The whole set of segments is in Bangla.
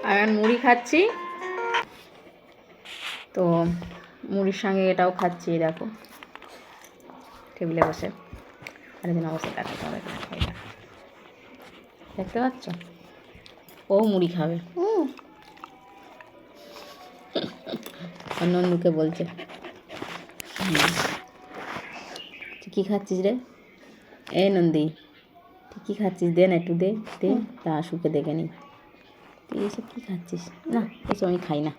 আর মুড়ি খাচ্ছি, তো মুড়ির সঙ্গে এটাও খাচ্ছি। দেখো টেবিলে বসে আরেকদিন অবস্থা দেখাতে হবে, এটা দেখতে পাচ্ছ, ও মুড়ি খাবে। নন্দুকে বলছে তুই কী খাচ্ছিস রে? এ নন্দী তুই কী খাচ্ছিস? দে না একটু, দে দে, তা আশুকে দেখে নি। তুই এসব কী খাচ্ছিস? না এসব আমি খাই না।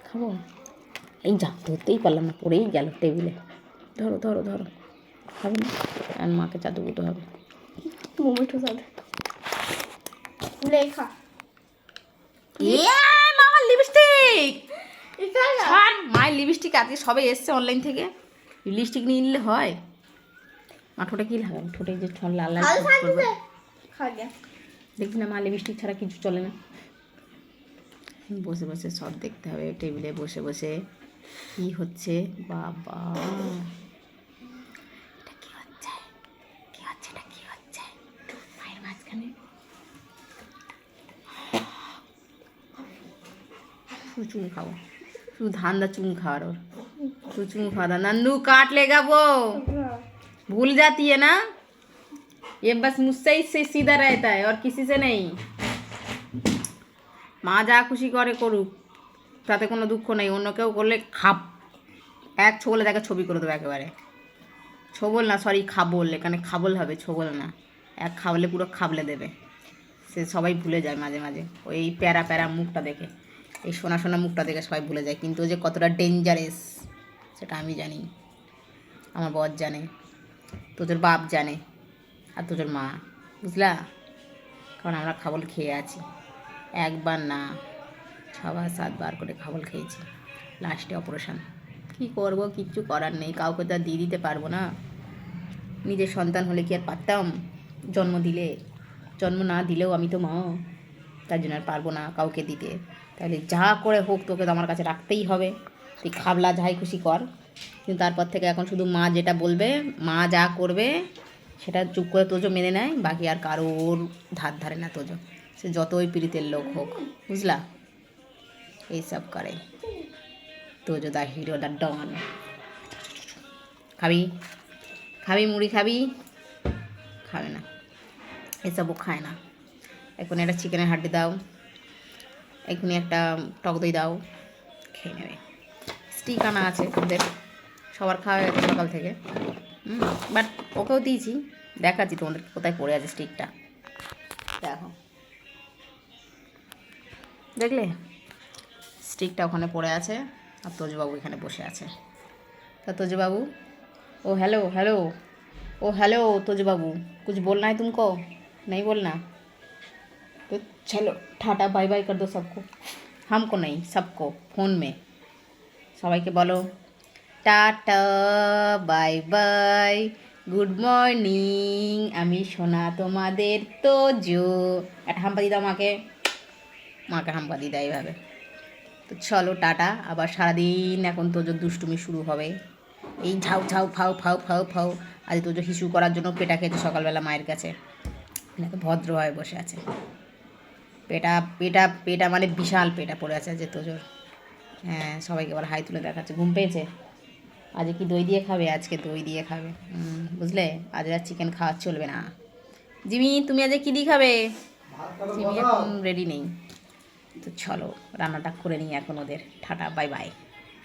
খাবো? এই যা, ধরতেই পারলাম না, পড়েই গেল টেবিলে। ধরো ধরো ধরো, খাবে না? আর মাকে চাদু গুটো হবে। মোমেন্টো সাথে লেখা মামার লিপস্টিক, মায়ের লিপস্টিক আজকে সবে এসছে অনলাইন থেকে। লিপস্টিক নিয়ে নিলে হয়? মা ঠোঁটে কী লাগাবে? ঠোঁটে যে লাল লাল করবে, দেখবি না মা লিপস্টিক ছাড়া কিছু চলে না। বসে বসে সব দেখতে হবে, টেবিলে বসে বসে কি হচ্ছে। বাবা এটা কি হচ্ছে? কি হচ্ছে? এটা কি হচ্ছে মায়ের মাঝখানে? শুধু চুন খাবো, শুধু ধান্দা চুন খাওয়ার। ওর শুধু চুন খাওয়া था। नन्नू काट लेगा वो, भूल जाती है ना, ये बस मुझसे ही से सीधा रहता है और किसी से नहीं। মা যা খুশি করে করুক, তাতে কোনো দুঃখ নেই। অন্য কেউ করলে খাপ এক ছোবলে তাকে ছবি করে দেবো একেবারে। ছোবল না, সরি খাবল, এখানে খাবল হবে, ছোবল না। এক খাবলে পুরো খাবলে দেবে। সে সবাই ভুলে যায় মাঝে মাঝে ওই প্যারা প্যারা মুখটা দেখে, এই সোনা সোনা মুখটা দেখে সবাই ভুলে যায়। কিন্তু ও যে কতটা ডেঞ্জারাস সেটা আমি জানি, আমার বর জানে, তোদের বাপ জানে, আর তোদের মা, বুঝলা? কারণ আমরা খাবল খেয়ে আছি, একবার না 6-7 বার করে খাবল খেয়েছি। লাস্টে অপারেশন। কী করবো, কিচ্ছু করার নেই, কাউকে তো আর দিয়ে দিতে পারবো না। নিজের সন্তান হলে কি আর পারতাম জন্ম দিলে? জন্ম না দিলেও আমি তো মা, তার জন্য আর পারবো না কাউকে দিতে। তাহলে যা করে হোক তোকে তো আমার কাছে রাখতেই হবে। তুই খাবলা যাই খুশি কর, কিন্তু তারপর থেকে এখন শুধু মা যেটা বলবে, মা যা করবে সেটা চুপ করে তোজো মেনে নেয়। বাকি আর কারোর ধার ধারে না তোজো, সে যতই পীড়িতের লোক হোক, বুঝলা? এইসব করে তোজো, দা হিরো, দা ডন। খাবি? খাবি মুড়ি খাবি? খাবে না, এসবও খায় না। এখন একটা চিকেনের হাড্ডি দাও, এখনই একটা টক দই দাও, খেয়ে নেবে। স্টিক আনা আছে ওদের, সবার খাওয়া হয়েছে সকাল থেকে। বাট ওকেও দিয়েছি, দেখাচ্ছি তোমাদের কোথায় পড়ে আছে স্টিকটা। দেখো, দেখলে স্টিকটা ওখানে পড়ে আছে, আর তোজবাবু এখানে বসে আছে। তা তোজবাবু, ओ हेलो हेलो, ओ हेलो তোজবাবু, कुछ बोलना है तुमको? नहीं बोलना तो चलो टाटा बाय बाय कर दो सबको, हमको नहीं सबको, फोन में সবাইকে বলো tata bye bye, good morning, আমি সোনা তোমাদের তোজো। একটা হাম্পা দিদাও মাকে, মাকে হাম্পা দিদা এইভাবে। তো চলো টাটা, আবার সারাদিন এখন তোজোর দুষ্টুমি শুরু হবে। এই ঝাউ ঝাউ ফাউ ফাউ ফাউ ফাউ। আজ তোজো হিসু করার জন্য পেটা খেয়েছে সকালবেলা মায়ের কাছে, ভদ্রভাবে বসে আছে। পেটা পেটা পেটা মানে বিশাল পেটা পড়ে আছে যে তোজোর। হ্যাঁ, সবাইকে আবার হাই তুলে দেখাচ্ছে। ঘুম পেয়েছে? আজকে কি দই দিয়ে খাবে? আজকে দই দিয়ে খাবে, বুঝলে? আজ আর চিকেন খাওয়া চলবে না। জিমি তুমি আজকে কী দিয়ে খাবে? জিমি এখন রেডি নেই। তো চলো রান্নাটা করে নিই এখন ওদের। Tata bye bye.